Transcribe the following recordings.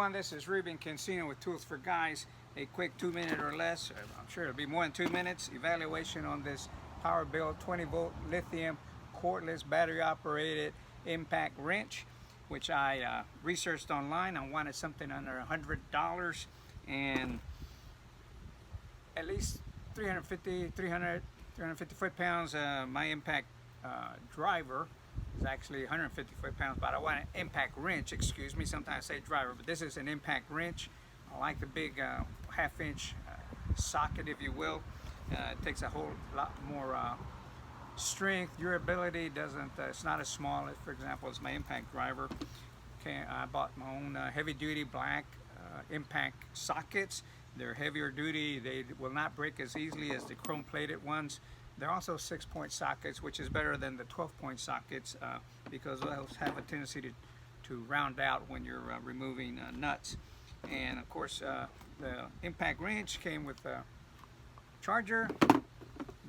everyone, this is Ruben Cancino with Tools for Guys. A quick 2-minute or less, I'm sure it'll be more than 2 minutes, evaluation on this Powerbuilt 20V lithium cordless battery operated impact wrench, which I researched online. I wanted something under $100 and at least 350 foot-pounds. My impact driver is actually 150 foot-pounds, but I want an impact wrench, excuse me. Sometimes I say driver, but this is an impact wrench. I like the big half-inch socket, if you will. It takes a whole lot more strength, durability. Doesn't it's not as small as, for example, as my impact driver. Okay, I bought my own heavy-duty black impact sockets. They're heavier duty. They will not break as easily as the chrome-plated ones. They're also 6-point sockets, which is better than the 12-point sockets because those have a tendency to round out when you're removing nuts. And of course, the impact wrench came with a charger,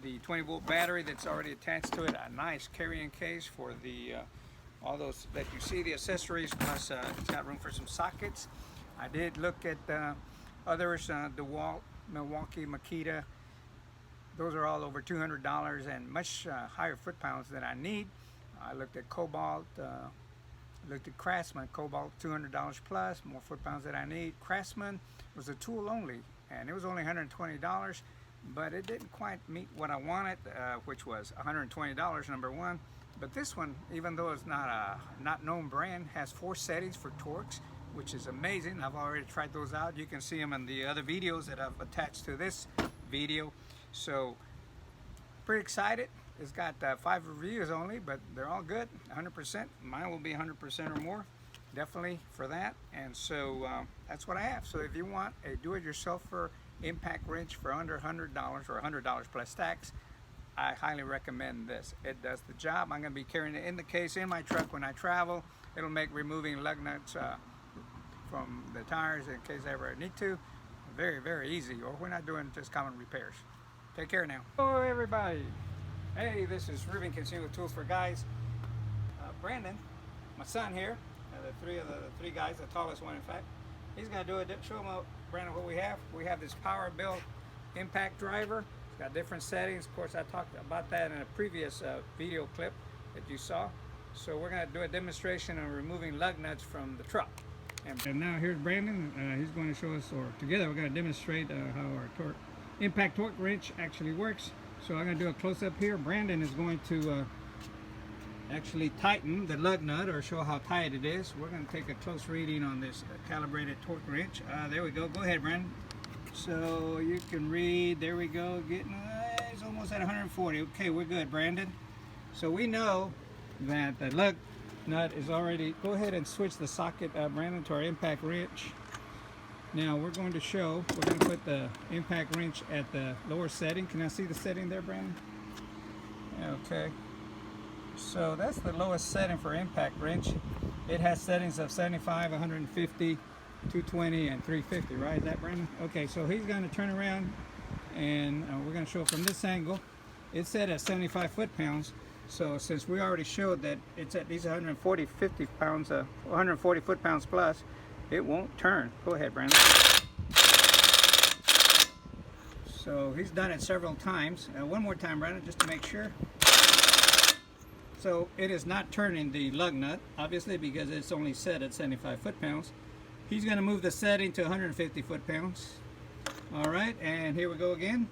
the 20-volt battery that's already attached to it, a nice carrying case for the all those that you see, the accessories, plus it's got room for some sockets. I did look at others, DeWalt, Milwaukee, Makita. Those are all over $200 and much higher foot-pounds than I need. I looked at Cobalt, looked at Craftsman, Cobalt $200 plus, more foot-pounds than I need. Craftsman was a tool only, and it was only $120, but it didn't quite meet what I wanted, which was $120, number one. But this one, even though it's not a not known brand, has 4 settings for torques, which is amazing. I've already tried those out. You can see them in the other videos that I've attached to this video. So, pretty excited. It's got 5 reviews only, but they're all good, 100%. Mine will be 100% or more, definitely for that. And so that's what I have. So if you want a do-it-yourselfer impact wrench for under $100 or $100 plus tax, I highly recommend this. It does the job. I'm going to be carrying it in the case in my truck when I travel. It'll make removing lug nuts from the tires in case I ever need to very, very easy, or we're not doing just common repairs. Take care now. Hello everybody. Hey, this is Ruben Cancino with Tools for Guys. Brandon, my son here, the three guys, the tallest one in fact, he's going to do it. Show him, Brandon, what we have. We have this Powerbuilt impact driver. It's got different settings. Of course, I talked about that in a previous video clip that you saw. So we're going to do a demonstration on removing lug nuts from the truck. And now here's Brandon. He's going to show us, or together we're going to demonstrate how our impact torque wrench actually works. So I'm going to do a close-up here. Brandon is going to actually tighten the lug nut, or show how tight it is. We're going to take a close reading on this calibrated torque wrench. There we go. Go ahead, Brandon. So you can read. There we go. Getting it's almost at 140. Okay, we're good, Brandon. So we know that the lug nut is already. Go ahead and switch the socket, Brandon, to our impact wrench. Now we're going to put the impact wrench at the lower setting. Can I see the setting there, Brandon? Okay. So that's the lowest setting for impact wrench. It has settings of 75, 150, 220, and 350, right? Is that, Brandon? Okay, so he's going to turn around, and we're going to show from this angle. It's set at 75 foot-pounds. So since we already showed that it's at these 140 foot-pounds plus, it won't turn. Go ahead, Brandon. So he's done it several times. One more time, Brandon, just to make sure. So it is not turning the lug nut, obviously, because it's only set at 75 foot-pounds. He's going to move the setting to 150 foot-pounds. All right, and here we go again.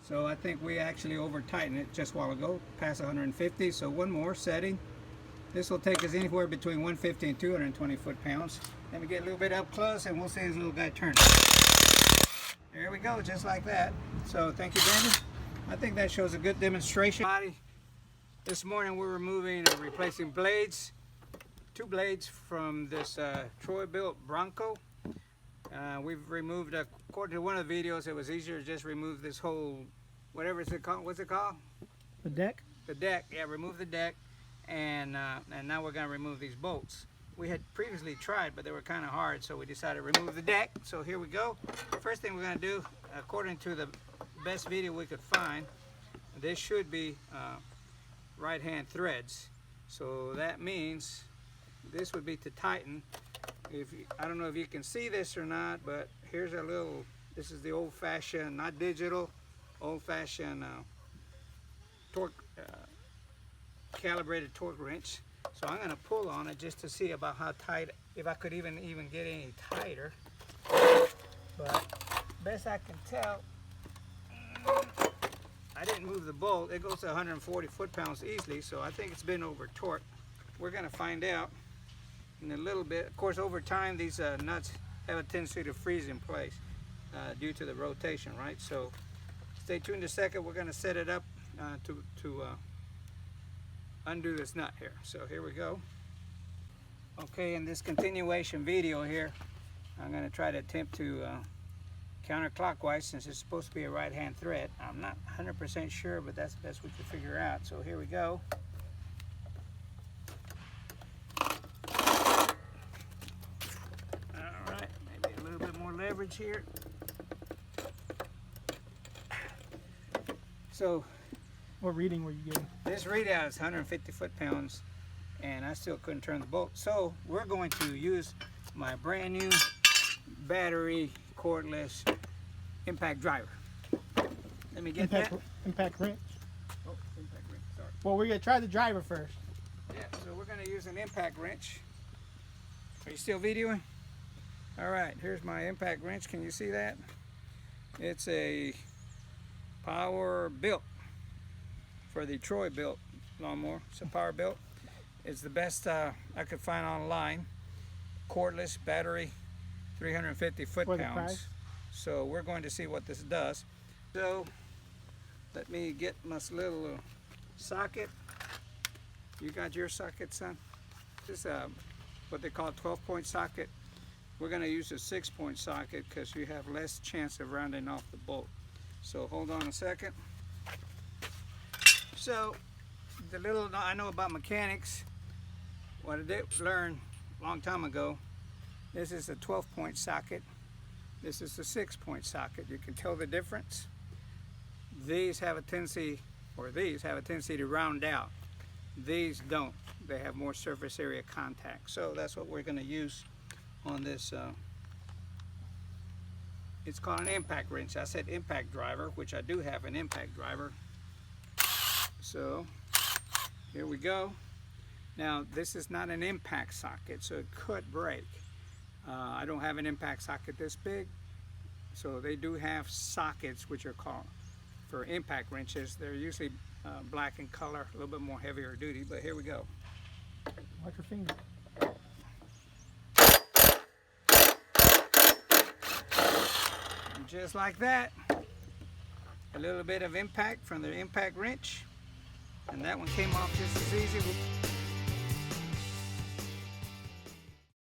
So I think we actually over-tightened it just a while ago, past 150. So one more setting. This will take us anywhere between 150 and 220 foot-pounds. Let me get a little bit up close and we'll see this little guy turn. There we go, just like that. So thank you, Brandon. I think that shows a good demonstration. This morning we're removing and replacing blades. 2 blades from this Troy-built Bronco. We've removed, according to one of the videos, it was easier to just remove this whole, whatever it's called, what's it called? The deck? The deck, yeah, remove the deck. And now we're going to remove these bolts. We had previously tried, but they were kind of hard, so we decided to remove the deck. So here we go. First thing we're going to do, according to the best video we could find, this should be right hand threads. So that means this would be to tighten. I don't know if you can see this or not, but here's a little, this is the old-fashioned, not digital, old-fashioned torque, calibrated torque wrench. So I'm going to pull on it just to see about how tight, if I could even get any tighter. But best I can tell, I didn't move the bolt. It goes to 140 foot-pounds easily, so I think it's been over torqued. We're going to find out in a little bit. Of course, over time, these nuts have a tendency to freeze in place due to the rotation, right? So stay tuned a second. We're going to set it up to undo this nut here. So here we go. Okay, in this continuation video here, I'm going to try to attempt to counterclockwise, since it's supposed to be a right-hand thread. I'm not 100% sure, but that's the best we can figure out. So here we go. Alright, maybe a little bit more leverage here. So, what reading were you getting? This readout is 150 foot-pounds, and I still couldn't turn the bolt. So we're going to use my brand new battery cordless impact driver. Let me get that. Impact wrench. Oh, impact wrench, sorry. Well, we're going to try the driver first. Yeah, so we're going to use an impact wrench. Are you still videoing? All right, here's my impact wrench. Can you see that? It's a Powerbuilt for the Troy-built lawnmower. It's a Powerbuilt. It's the best I could find online. Cordless battery, 350 foot-pounds. So we're going to see what this does. So let me get my little socket. You got your socket, son? This is what they call a 12-point socket. We're going to use a 6-point socket because you have less chance of rounding off the bolt. So hold on a second. So the little I know about mechanics, what I did learn a long time ago, this is a 12-point socket. This is a 6-point socket. You can tell the difference. These have a tendency, to round out. These don't. They have more surface area contact. So that's what we're going to use on this. It's called an impact wrench. I said impact driver, which I do have an impact driver. So here we go. Now this is not an impact socket, so it could break. I don't have an impact socket this big, so they do have sockets which are called for impact wrenches. They're usually black in color, a little bit more heavier duty, but here we go. Watch your finger. And just like that, a little bit of impact from the impact wrench, and that one came off just as easy.